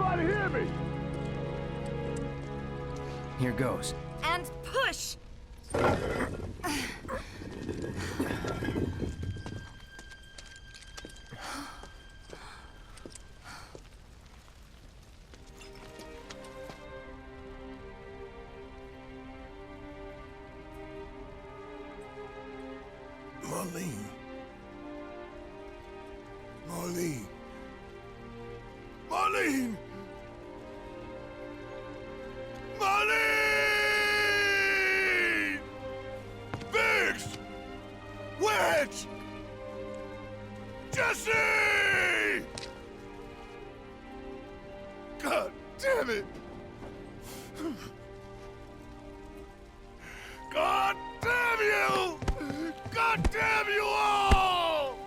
anybody hear me? Here goes. And push! Marlene. Marlene. Marlene! Marlene! Biggs! Wedge! Jesse! God damn it! God damn you! God damn you all!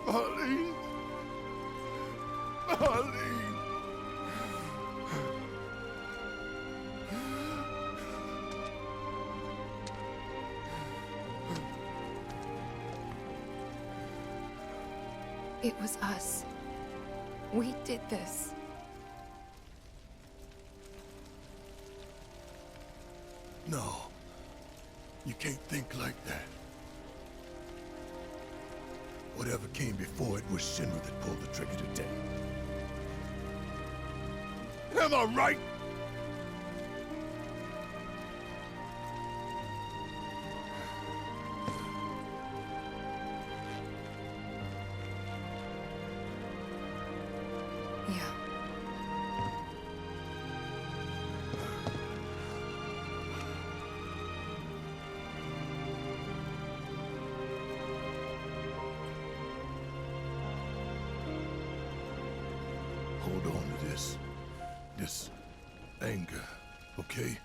Marlene. Marlene. It was us. We did this. No. You can't think like that. Whatever came before it was Shinra that pulled the trigger today. Am I right? Yeah. Hold on to this anger, okay?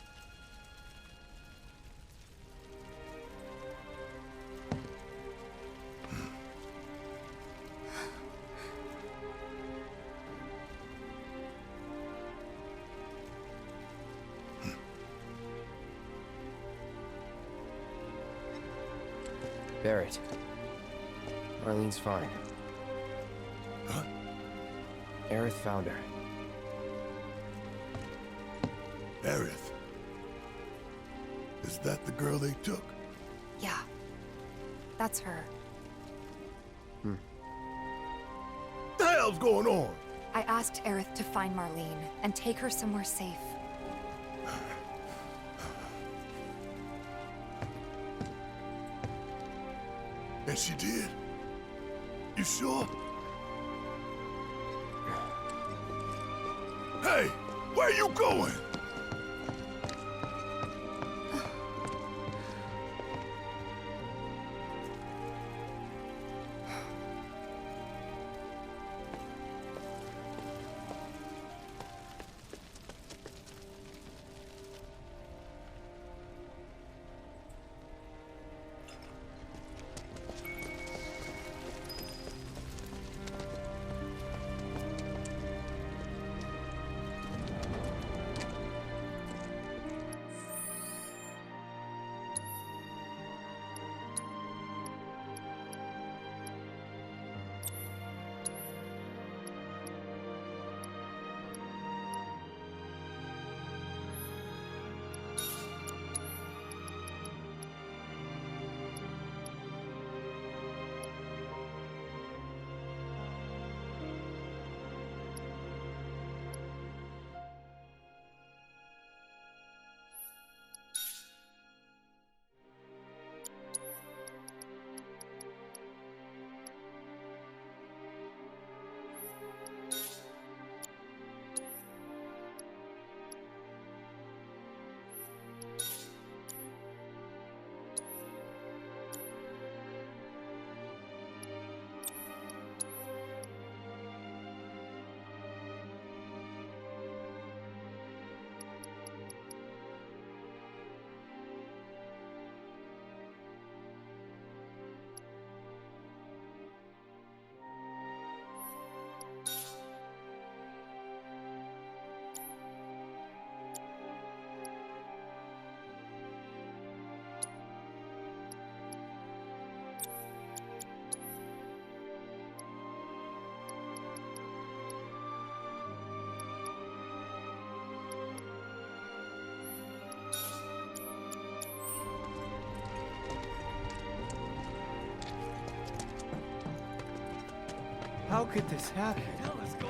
Barrett. Marlene's fine. Huh? Aerith found her. Aerith. Is that the girl they took? Yeah. That's her. The hell's going on? I asked Aerith to find Marlene and take her somewhere safe. And she did? You sure? Hey, where you going? How could this happen?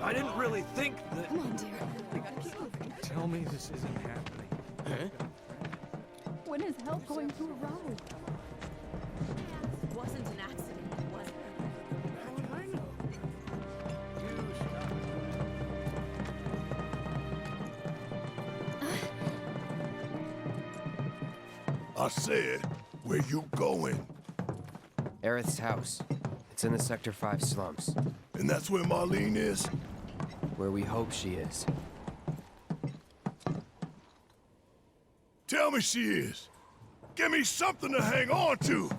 I didn't really think that... Come on, dear. Tell me this isn't happening. When is help going to arrive? It wasn't an accident, was it? I said, where you going? Aerith's house. It's in the Sector 5 slums, And that's where Marlene is? where we hope she is. Tell me she is. Give me something to hang on to.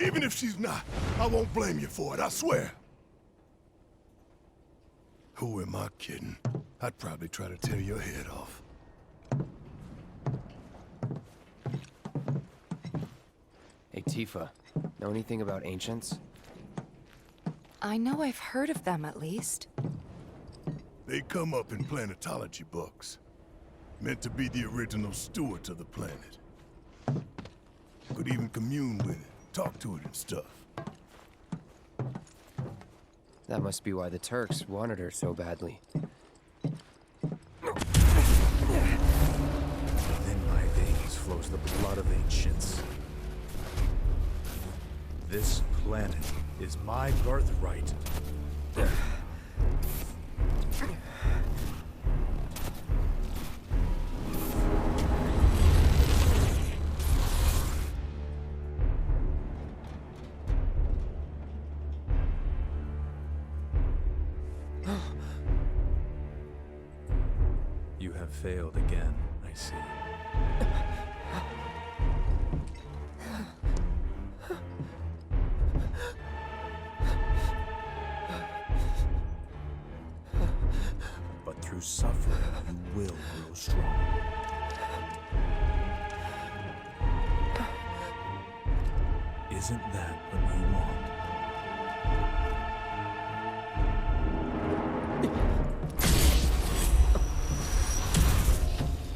Even if she's not, I won't blame you for it, I swear. Who am I kidding? I'd probably try to tear your head off. Hey, Tifa, know anything about ancients? I know I've heard of them at least. They come up in planetology books. Meant to be the original stewards of the planet. Could even commune with it, talk to it and stuff. That must be why the Turks wanted her so badly. In my veins flows the blood of ancients. This planet is my birthright. You have failed again, I see. But through suffering, you will grow strong. Isn't that what you want?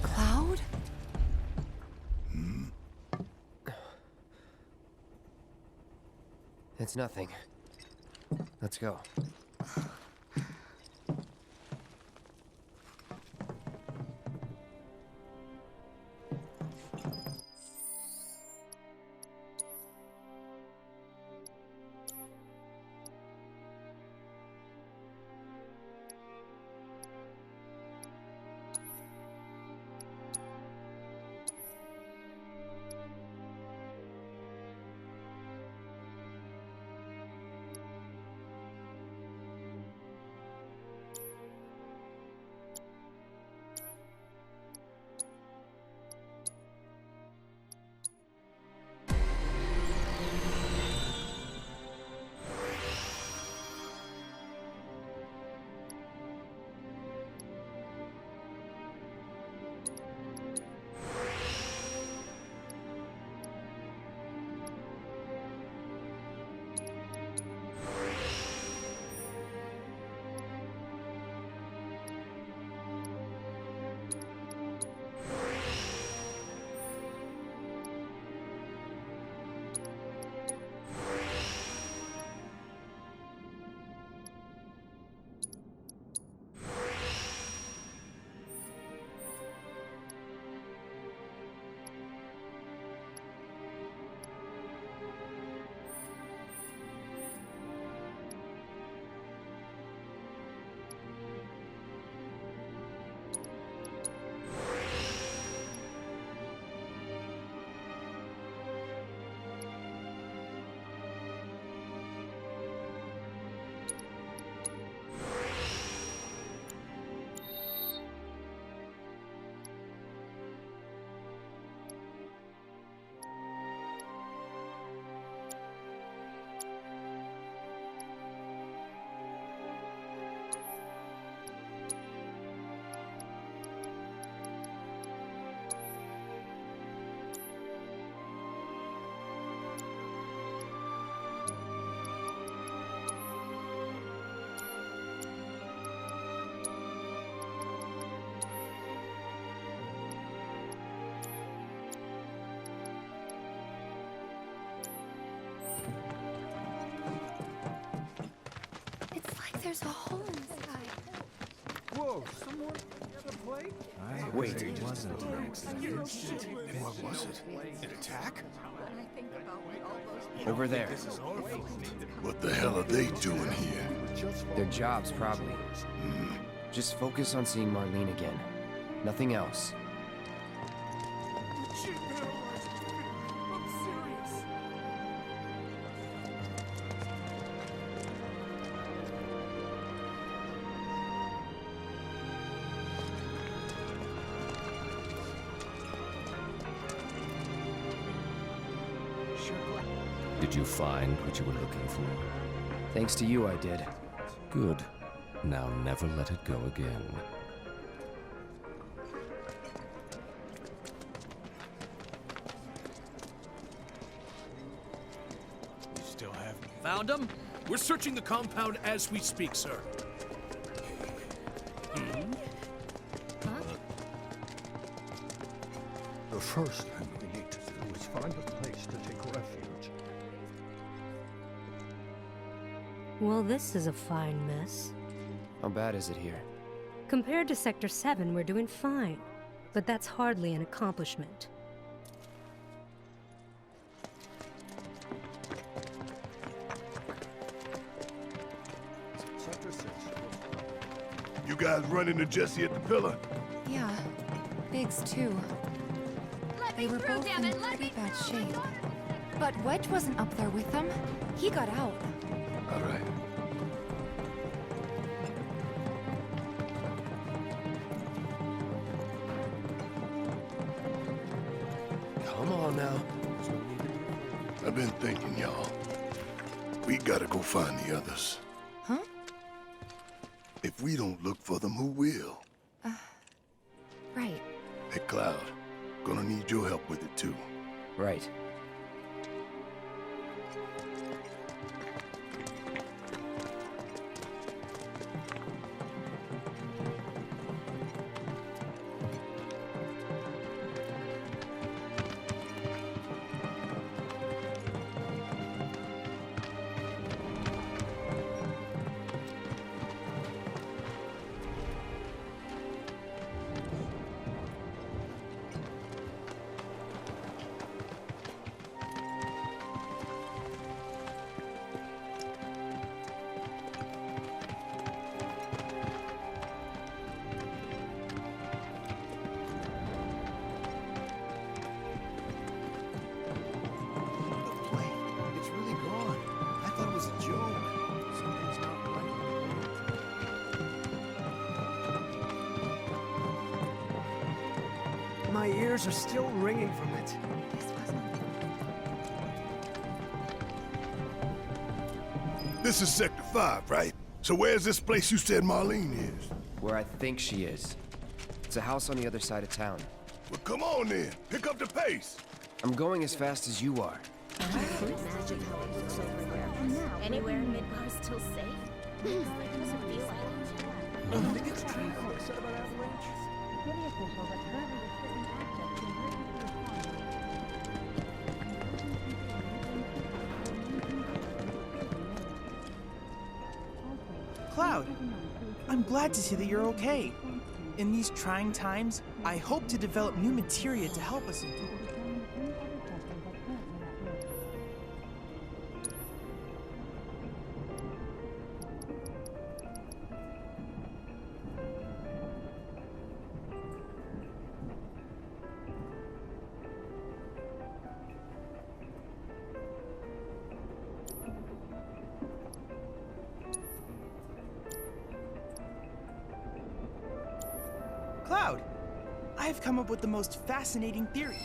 Cloud? It's nothing. Let's go. there's a hole in the sky. Whoa, someone got a plate? Wait. It wasn't an accident. And what was it? An attack? Over there. What the hell are they doing here? Their jobs, probably. Just focus on seeing Marlene again. Nothing else. Did you find what you were looking for? Thanks to you, I did. Good. Now never let it go again. You still have me. Found him? We're searching the compound as we speak, sir. The first thing we need to do is find a place to take refuge. Well, this is a fine mess. How bad is it here? Compared to Sector 7, we're doing fine. But that's hardly an accomplishment. Sector 6. You guys run into Jesse at the pillar? Yeah, Biggs too. They were both in pretty bad shape. But Wedge wasn't up there with them. He got out. All right. Come on now. I've been thinking, y'all. We gotta go find the others. Huh? If we don't look for them, who will? Right. Hey, Cloud. Gonna need your help with it, too. Right. It's really gone. I thought it was a joke. Something's not right. My ears are still ringing from it. This wasn't. This is Sector 5, right? So where's this place you said Marlene is? Where I think she is. It's a house on the other side of town. Well, come on then. Pick up the pace. I'm going as fast as you are. Imagine how it looks over there. Anywhere in Midgar still safe? It doesn't feel like Cloud, I'm glad to see that you're okay. In these trying times, I hope to develop new materia to help us in Cloud, I have come up with the most fascinating theory.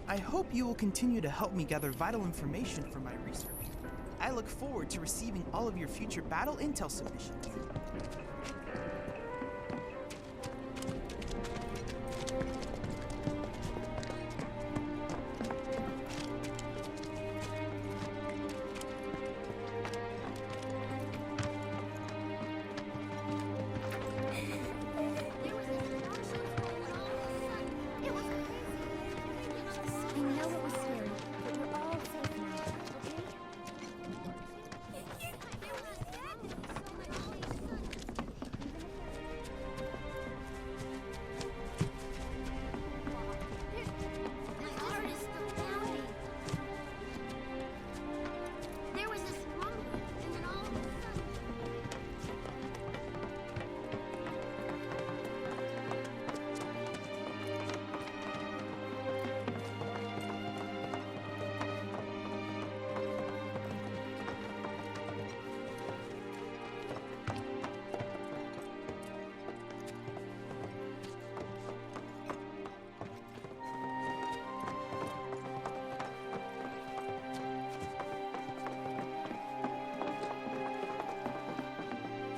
I hope you will continue to help me gather vital information for my research. I look forward to receiving all of your future battle intel submissions.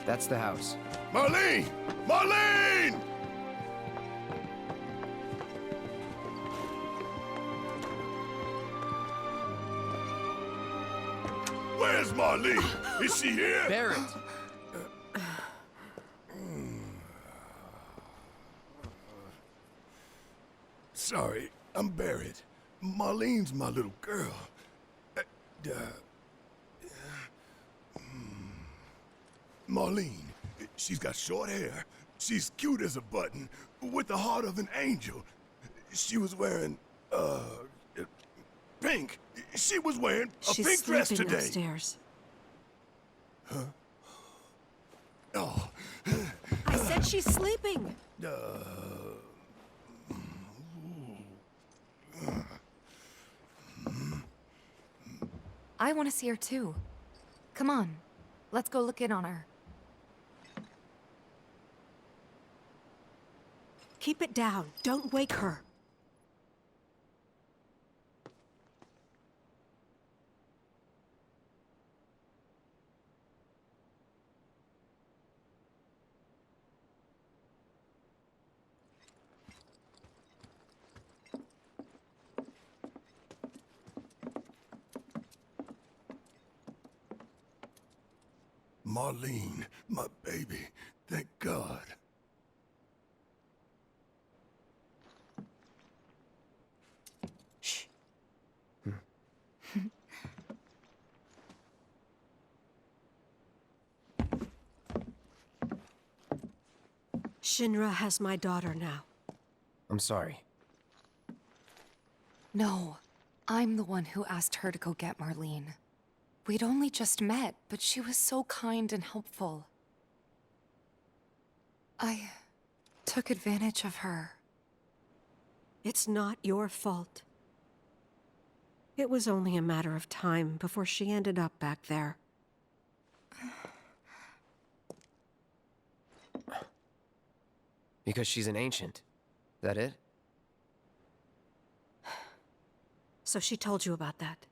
That's the house. Marlene! Marlene! Where's Marlene? Is she here? Barrett! Sorry, I'm Barrett. Marlene's my little girl. Marlene, she's got short hair. She's cute as a button, with the heart of an angel. She was wearing, pink. She was wearing a She's pink dress sleeping today. upstairs. Oh, I said she's sleeping. I want to see her too. Come on, let's go look in on her. Keep it down. Don't wake her. Marlene, my baby. Thank God. Shh. Shinra has my daughter now. I'm sorry. No, I'm the one who asked her to go get Marlene. We'd only just met, but she was so kind and helpful. I took advantage of her. It's not your fault. It was only a matter of time before she ended up back there. Because she's an ancient. That it? So she told you about that.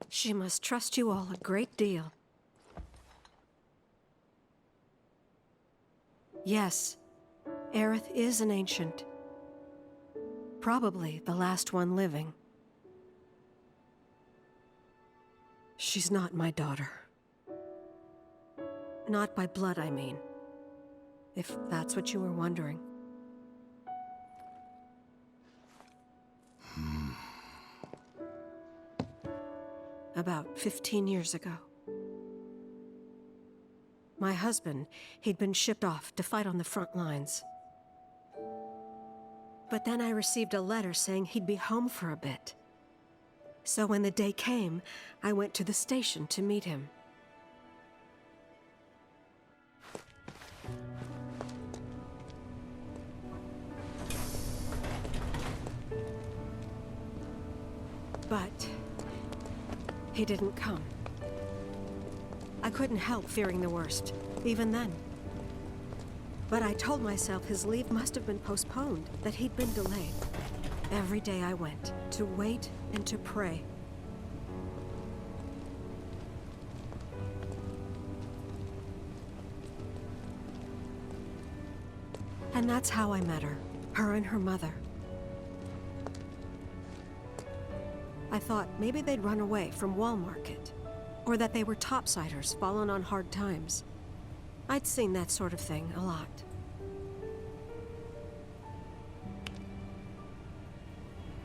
She must trust you all a great deal. Yes, Aerith is an ancient. Probably the last one living. She's not my daughter. Not by blood, I mean. If that's what you were wondering. About 15 years ago. My husband, he'd been shipped off to fight on the front lines. But then I received a letter saying he'd be home for a bit. So when the day came, I went to the station to meet him. But he didn't come. I couldn't help fearing the worst, even then. But I told myself his leave must have been postponed, that he'd been delayed. Every day I went, to wait and to pray. And that's how I met her and her mother. I thought maybe they'd run away from Wall Market, or that they were topsiders fallen on hard times. I'd seen that sort of thing a lot.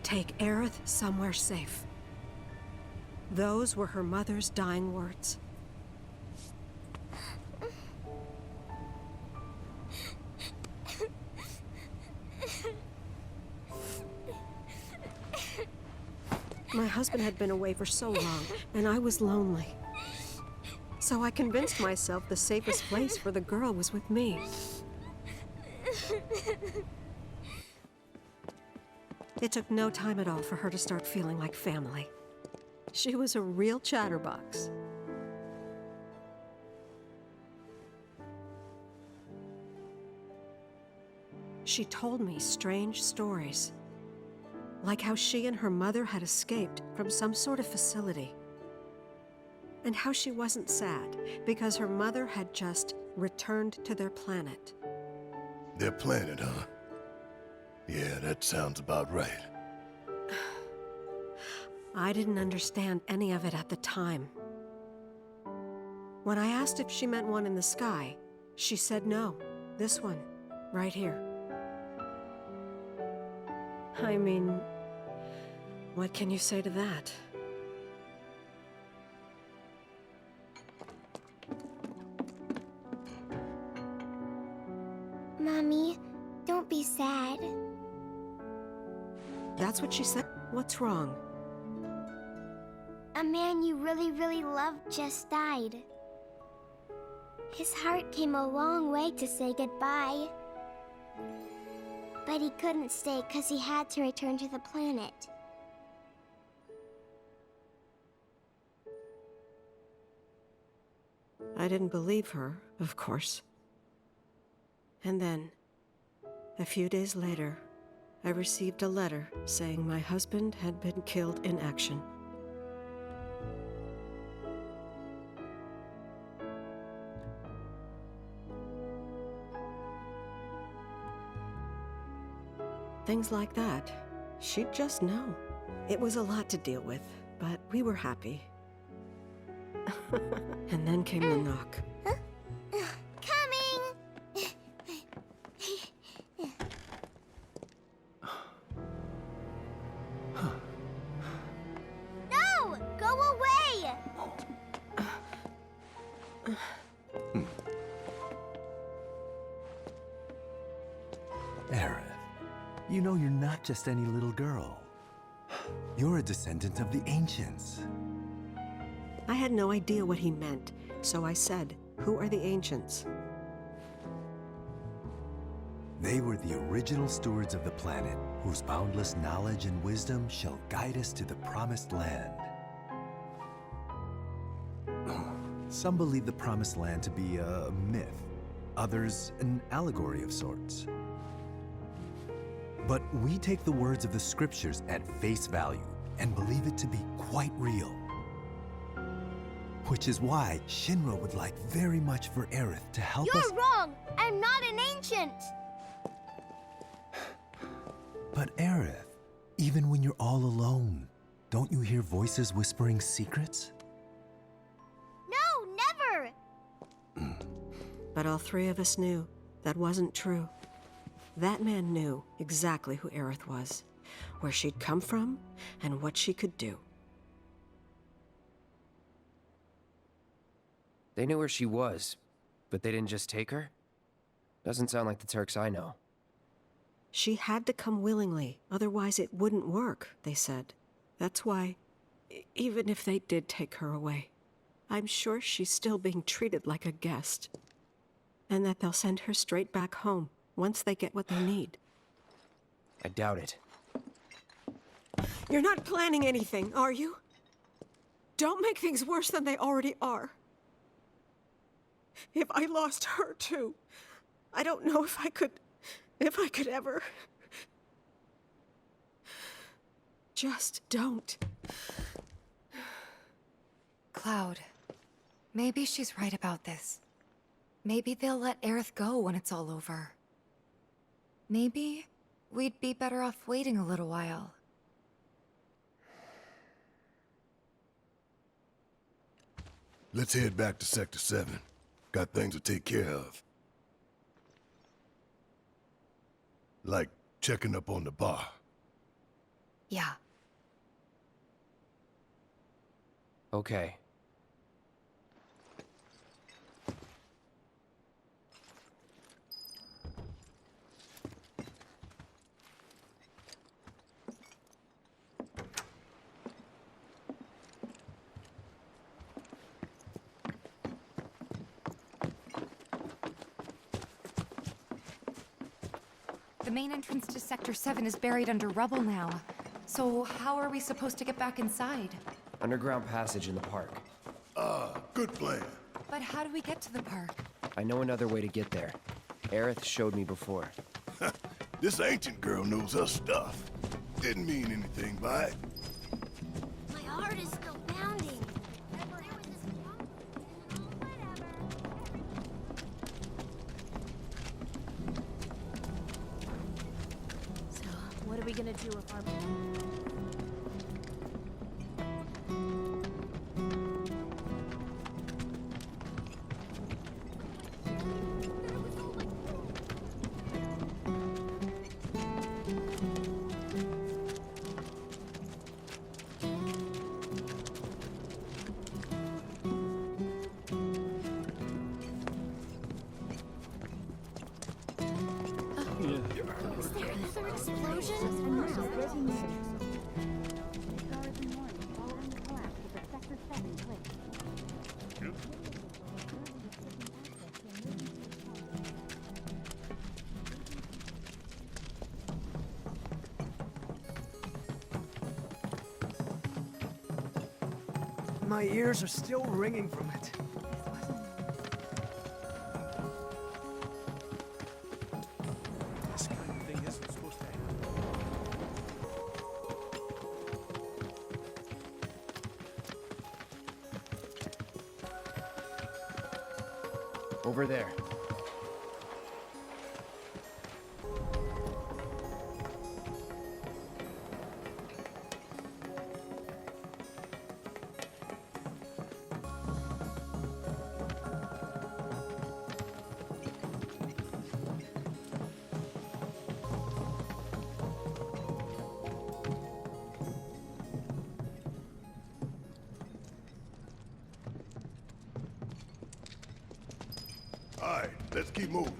Take Aerith somewhere safe. Those were her mother's dying words. My husband had been away for so long, and I was lonely. So I convinced myself the safest place for the girl was with me. It took no time at all for her to start feeling like family. She was a real chatterbox. She told me strange stories. Like how she and her mother had escaped from some sort of facility. and how she wasn't sad because her mother had just returned to their planet. Their planet, huh? Yeah, that sounds about right. I didn't understand any of it at the time. When I asked if she meant one in the sky, she said no. This one, right here. I mean, what can you say to that? Mommy, don't be sad. That's what she said? What's wrong? A man you really, really loved just died. His heart came a long way to say goodbye. But he couldn't stay because he had to return to the planet. I didn't believe her, of course. And then, a few days later, I received a letter saying my husband had been killed in action. Things like that. She'd just know. It was a lot to deal with, but we were happy. And then came the knock. Coming! No! Go away! Aerith, you know you're not just any little girl. You're a descendant of the Ancients. I had no idea what he meant, so I said, "Who are the Ancients?" They were the original stewards of the planet, whose boundless knowledge and wisdom shall guide us to the Promised Land. Some believe the Promised Land to be a myth, others an allegory of sorts. But we take the words of the scriptures at face value and believe it to be quite real. Which is why Shinra would like very much for Aerith to help us— You're wrong! I'm not an ancient! But Aerith, even when you're all alone, don't you hear voices whispering secrets? No, never! But all three of us knew that wasn't true. That man knew exactly who Aerith was, where she'd come from, and what she could do. They knew where she was, but they didn't just take her? Doesn't sound like the Turks I know. She had to come willingly, otherwise it wouldn't work, they said. That's why, even if they did take her away, I'm sure she's still being treated like a guest. And that they'll send her straight back home once they get what they need. I doubt it. You're not planning anything, are you? Don't make things worse than they already are. If I lost her too, I don't know if I could ever. Just don't. Cloud, maybe she's right about this. Maybe they'll let Aerith go when it's all over. Maybe we'd be better off waiting a little while. Let's head back to Sector 7. Got things to take care of. Like checking up on the bar. Yeah. Okay. The main entrance to Sector 7 is buried under rubble now. So how are we supposed to get back inside? Underground passage in the park. Good plan. But how do we get to the park? I know another way to get there. Aerith showed me before. This ancient girl knows her stuff. Didn't mean anything by it. My heart is still pounding. Where is this we gonna do if our... Is there another explosion? My ears are still ringing from it. This kind of thing isn't supposed to happen. Over there. All right, let's keep moving.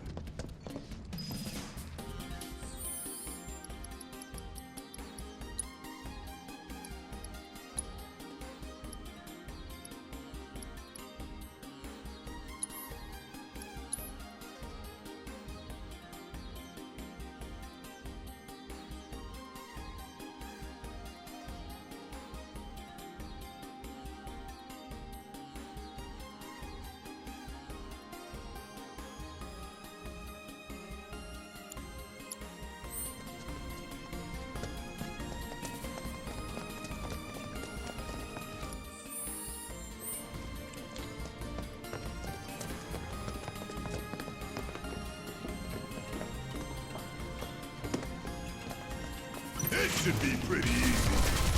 This should be pretty easy.